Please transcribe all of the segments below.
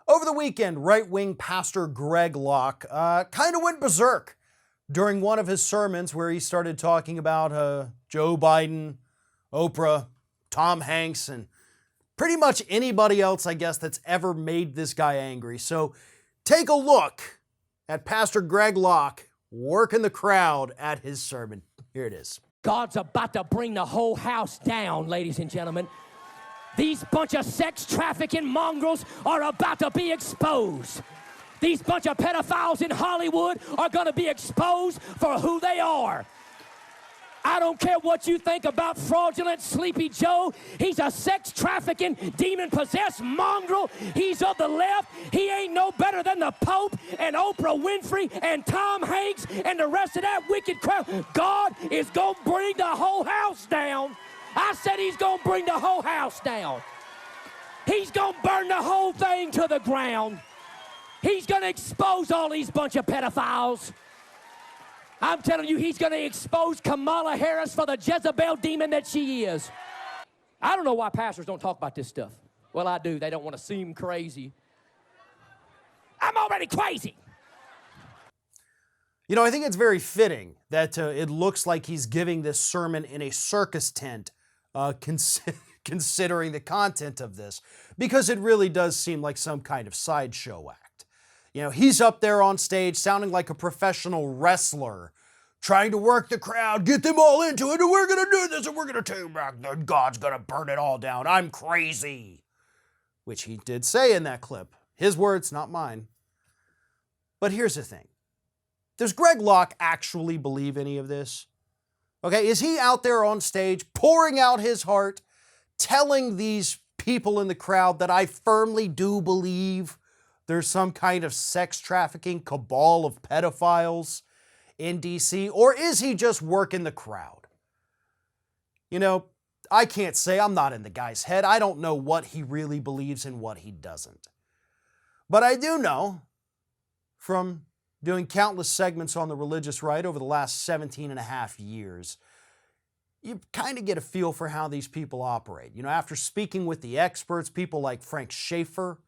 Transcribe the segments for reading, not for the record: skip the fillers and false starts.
Over the weekend, right-wing pastor Greg Locke kind of went berserk during one of his sermons where he started talking about Joe Biden, Oprah, Tom Hanks, and pretty much anybody else, I guess, that's ever made this guy angry. So take a look at Pastor Greg Locke working the crowd at his sermon. Here it is. God's about to bring the whole house down, ladies and gentlemen. These bunch of sex trafficking mongrels are about to be exposed. These bunch of pedophiles in Hollywood are going to be exposed for who they are. I don't care what you think about fraudulent Sleepy Joe. He's a sex trafficking, demon-possessed mongrel. He's of the left. He ain't no better than the Pope and Oprah Winfrey and Tom Hanks and the rest of that wicked crowd. God is going to bring the whole house down. I said he's going to bring the whole house down. He's going to burn the whole thing to the ground. He's going to expose all these bunch of pedophiles. I'm telling you, he's going to expose Kamala Harris for the Jezebel demon that she is. I don't know why pastors don't talk about this stuff. Well, I do. They don't want to seem crazy. I'm already crazy. You know, I think it's very fitting that it looks like he's giving this sermon in a circus tent, considering the content of this, because it really does seem like some kind of sideshow act. You know, he's up there on stage sounding like a professional wrestler, trying to work the crowd, get them all into it, and we're going to do this, and we're going to take back, and God's going to burn it all down. I'm crazy. Which he did say in that clip. His words, not mine. But here's the thing. Does Greg Locke actually believe any of this? Okay, is he out there on stage pouring out his heart, telling these people in the crowd that I firmly do believe there's some kind of sex trafficking cabal of pedophiles in DC? Or is he just working the crowd? You know, I can't say. I'm not in the guy's head. I don't know what he really believes and what he doesn't. But I do know from doing countless segments on the religious right over the last 17 and a half years, you kind of get a feel for how these people operate. You know, after speaking with the experts, people like Frank Schaeffer,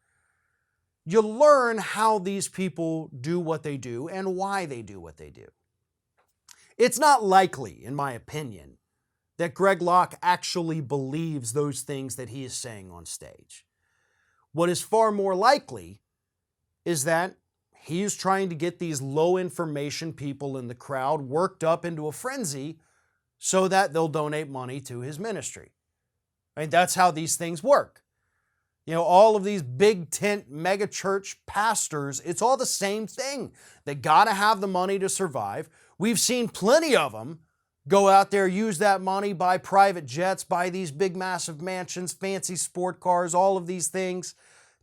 you learn how these people do what they do and why they do what they do. It's not likely, in my opinion, that Greg Locke actually believes those things that he is saying on stage. What is far more likely is that he is trying to get these low information people in the crowd worked up into a frenzy so that they'll donate money to his ministry. I mean, that's how these things work. You know, all of these big tent mega church pastors, it's all the same thing. They got to have the money to survive. We've seen plenty of them go out there, use that money, buy private jets, buy these big massive mansions, fancy sport cars, all of these things,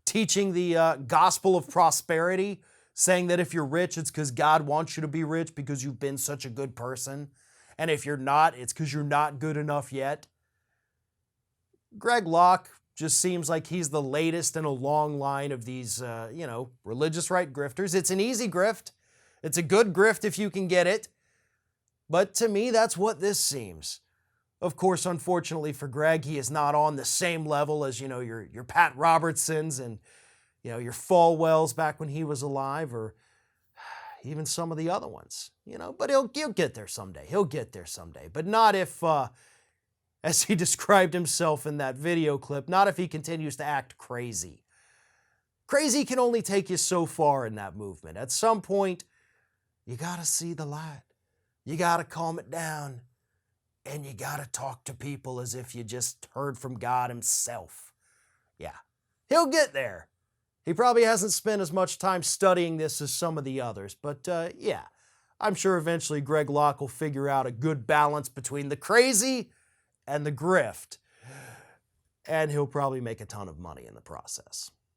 teaching the gospel of prosperity, saying that if you're rich, it's because God wants you to be rich because you've been such a good person. And if you're not, it's because you're not good enough yet. Greg Locke just seems like he's the latest in a long line of these, religious right grifters. It's an easy grift. It's a good grift if you can get it. But to me, that's what this seems. Of course, unfortunately for Greg, he is not on the same level as, your Pat Robertsons and, your Falwells back when he was alive, or even some of the other ones, but he'll get there someday. He'll get there someday, but not if, as he described himself in that video clip, not if he continues to act crazy. Crazy can only take you so far in that movement. At some point, you gotta see the light. You gotta calm it down. And you gotta talk to people as if you just heard from God himself. Yeah, he'll get there. He probably hasn't spent as much time studying this as some of the others, but yeah, I'm sure eventually Greg Locke will figure out a good balance between the crazy and the grift, and he'll probably make a ton of money in the process.